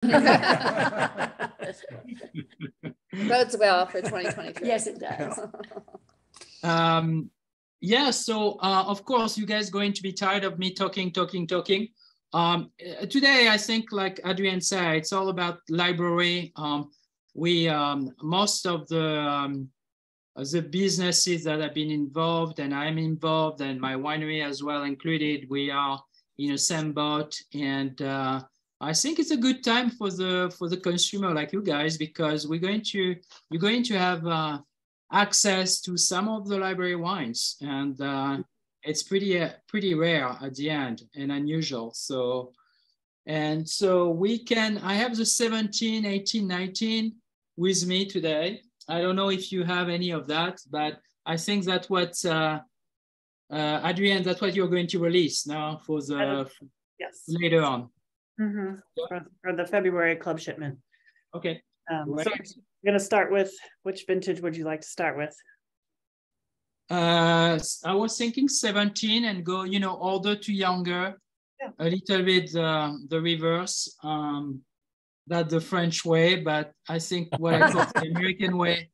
Bodes well for 2023. Yes, it does. Yeah, so of course, you guys going to be tired of me talking. Today, I think, like Adrienne said, it's all about library. Most of the businesses that have been involved, and I'm involved, and my winery as well included, we are in the same boat. And I think it's a good time for the consumer like you guys, because you're going to have access to some of the library wines, and it's pretty rare at the end and unusual. So I have the 17, 18, 19 with me today. I don't know if you have any of that, but I think that's what Adrienne, that's what you're going to release now for the yes, later on. Mm-hmm. Yeah. For the February club shipment. Okay. So we're going to start with, which vintage would you like to start with? I was thinking 17 and go, older to younger, yeah. A little bit the reverse, that's the French way, but I think what I call the American way,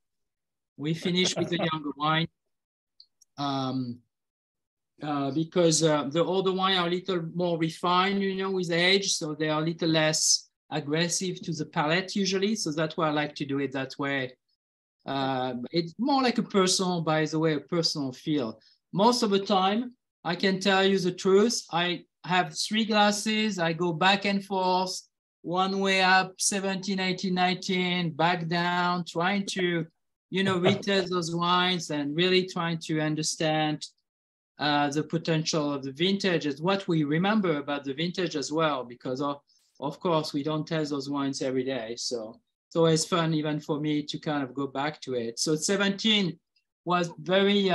we finish with the younger wine. Because the older wine are a little more refined, with age, so they are a little less aggressive to the palate usually. So that's why I like to do it that way. It's more like a personal feel. Most of the time, I can tell you the truth. I have 3 glasses. I go back and forth, one way up, 17, 18, 19, back down, trying to, retest those wines and really trying to understand the potential of the vintage is what we remember about the vintage as well, because of course we don't test those wines every day. So it's always fun even for me to kind of go back to it. So 17 was very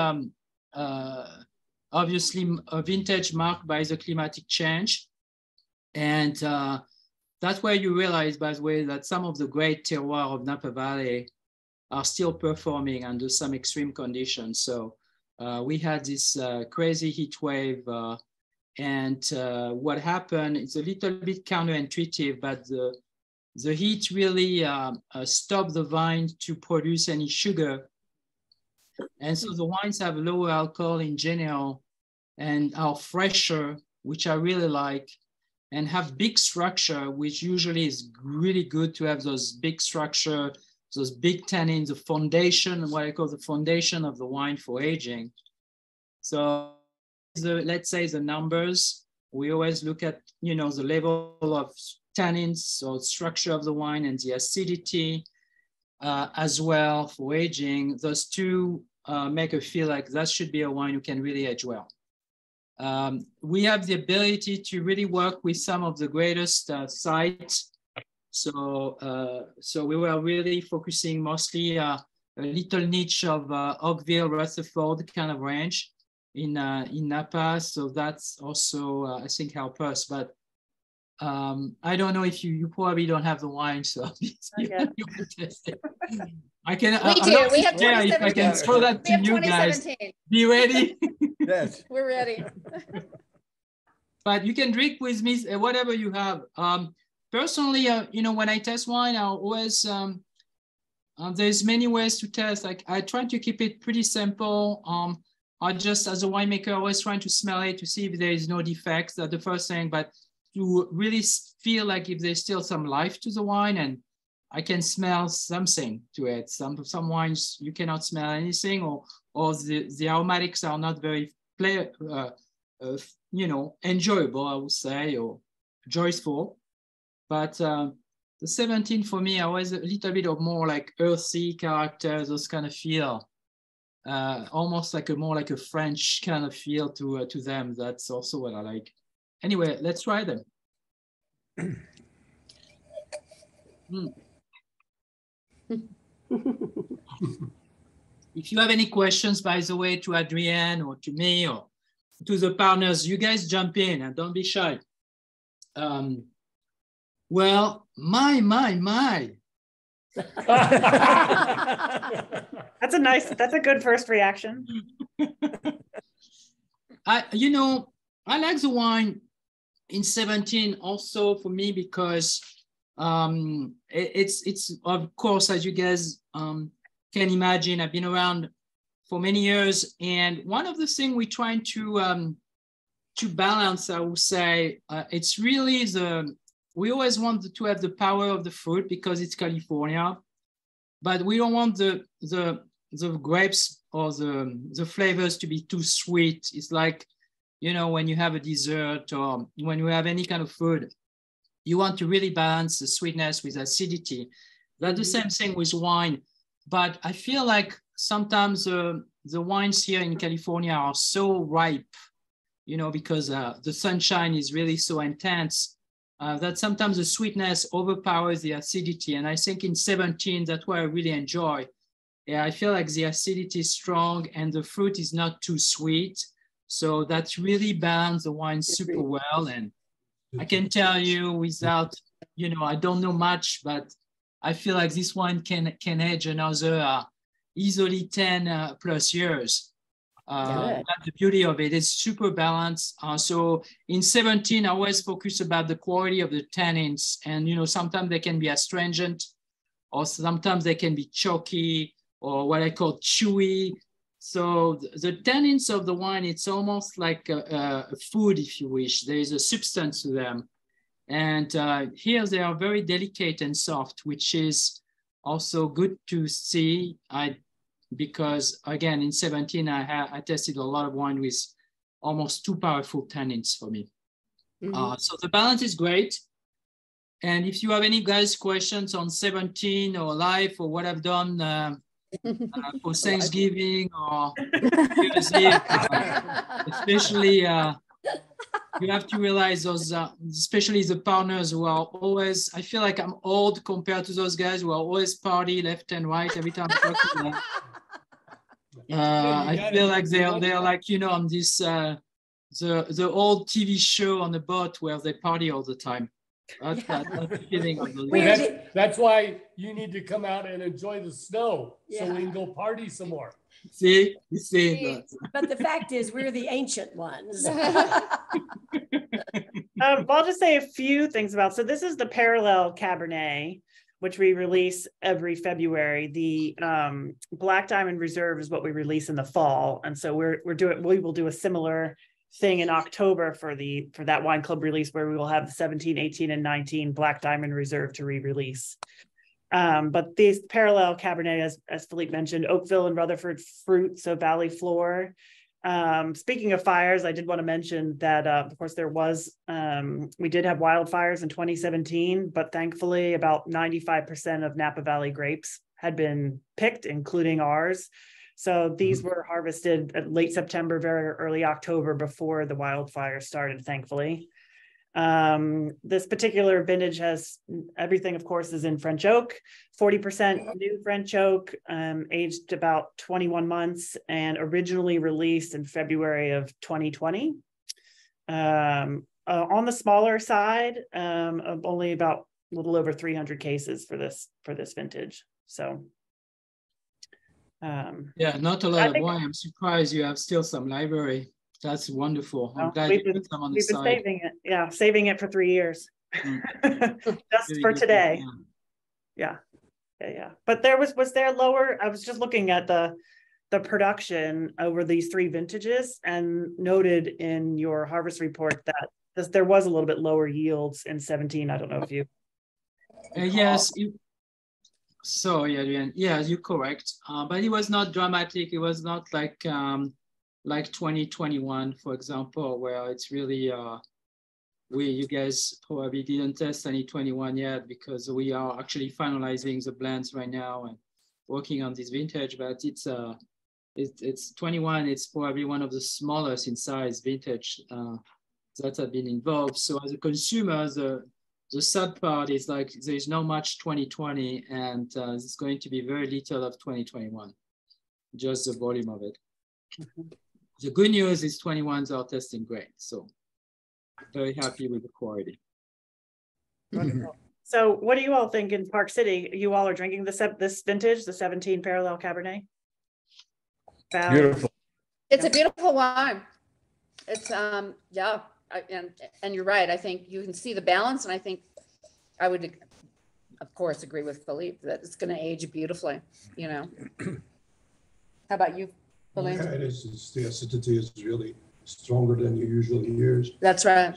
obviously a vintage marked by the climatic change. And that's where you realize, by the way, that some of the great terroirs of Napa Valley are still performing under some extreme conditions. So we had this crazy heat wave, and what happened, it's a little bit counterintuitive, but the heat really stopped the vine to produce any sugar. And so the wines have lower alcohol in general and are fresher, which I really like, and have big structure, which usually is really good to have those big structure, those big tannins, the foundation, what I call the foundation of the wine for aging. So let's say the numbers, we always look at, the level of tannins, so structure of the wine and the acidity as well for aging. Those two make it feel like that should be a wine who can really age well. We have the ability to really work with some of the greatest sites. So we were really focusing mostly a little niche of Oakville, Rutherford kind of range in Napa. So that's also, I think, help us. But I don't know if you probably don't have the wine, so you can test it. We do. We have 2017. If I can throw that to you guys. Be ready. Yes. We're ready. But you can drink with me whatever you have. Personally, when I test wine, I always, there's many ways to test. Like I try to keep it pretty simple. I just, as a winemaker, always trying to smell it to see if there is no defects. That's the first thing, but to really feel like if there's still some life to the wine and I can smell something to it. Some wines you cannot smell anything, or the aromatics are not very enjoyable, I would say, or joyful. But the 17 for me, I was a little bit of more like earthy character, those kind of feel, almost like more like a French kind of feel to them. That's also what I like. Anyway, let's try them. If you have any questions, by the way, to Adrienne or to me or to the partners, you guys jump in and don't be shy. Well, my. That's a good first reaction. I like the wine in 17 also for me because It's of course, as you guys can imagine, I've been around for many years, and one of the things we're trying to balance, I would say, it's really we always want to have the power of the fruit because it's California, but we don't want the grapes or the flavors to be too sweet. It's like, you know, when you have a dessert or when you have any kind of food, you want to really balance the sweetness with acidity. That's the same thing with wine. But I feel like sometimes the wines here in California are so ripe, you know, because the sunshine is really so intense that sometimes the sweetness overpowers the acidity. And I think in 17, that's what I really enjoy. Yeah, I feel like the acidity is strong and the fruit is not too sweet. So that's really balanced the wine super well. And I can tell you without, you know, I don't know much, but I feel like this wine can age another easily 10 plus years. That's the beauty of it. It's super balanced. So in 17, I always focus about the quality of the tannins. And, you know, sometimes they can be astringent or sometimes they can be chalky or what I call chewy. So the tannins of the wine, it's almost like a food, if you wish. There is a substance to them. And here they are very delicate and soft, which is also good to see. Because again, in 17, I tested a lot of wine with almost too powerful tannins for me. So the balance is great. And if you have any guys questions on 17 or life or what I've done for Thanksgiving or New Year's Eve, especially you have to realize those, especially the partners who are always, I feel like I'm old compared to those guys who are always party left and right every time I talk to them. I feel like they're like, you know, on this, the old TV show on the boat where they party all the time. That's the feeling of the that's why you need to come out and enjoy the snow so we can go party some more. See, you see. But the fact is, we're the ancient ones. I'll just say a few things about. So this is the Parallel Cabernet, which we release every February. The Black Diamond Reserve is what we release in the fall, and so we will do a similar thing in October for that wine club release where we will have the 17, 18, and 19 Black Diamond Reserve to re-release. But these Parallel Cabernet, as Philippe mentioned, Oakville and Rutherford fruit, so valley floor. Speaking of fires, I did want to mention that, of course, we did have wildfires in 2017, but thankfully about 95% of Napa Valley grapes had been picked, including ours. So these were harvested at late September, very early October before the wildfire started, thankfully. This particular vintage has everything, of course, is in French oak, 40% new French oak, aged about 21 months and originally released in February of 2020. On the smaller side, of only about a little over 300 cases for this vintage. So yeah, not a lot of wine. I'm surprised you have still some library. That's wonderful. I'm glad you put some on the side. We've been saving it. Yeah, saving it for 3 years. Just for today. Yeah. But was there lower? I was just looking at the production over these 3 vintages and noted in your harvest report that there was a little bit lower yields in 17. I don't know if you. Yes. Sorry, Adrian. Yes, you're correct. But it was not dramatic. It was not like 2021, for example, where it's really, you guys probably didn't test any 21 yet because we are actually finalizing the blends right now and working on this vintage, but it's 21, it's probably one of the smallest in size vintage that have been involved. So as a consumer, the sad part is like there's not much 2020 and it's going to be very little of 2021, just the volume of it. The good news is 21s are testing great. So very happy with the quality. Wonderful. So what do you all think in Park City? You all are drinking this vintage, the 17 Parallel Cabernet? Beautiful. It's a beautiful wine. It's, yeah. And you're right. I think you can see the balance, and I think I would of course, agree with Philippe that it's going to age beautifully, you know. How about you, Philippe? Yeah, it is. The acidity is really stronger than you usually use. That's right.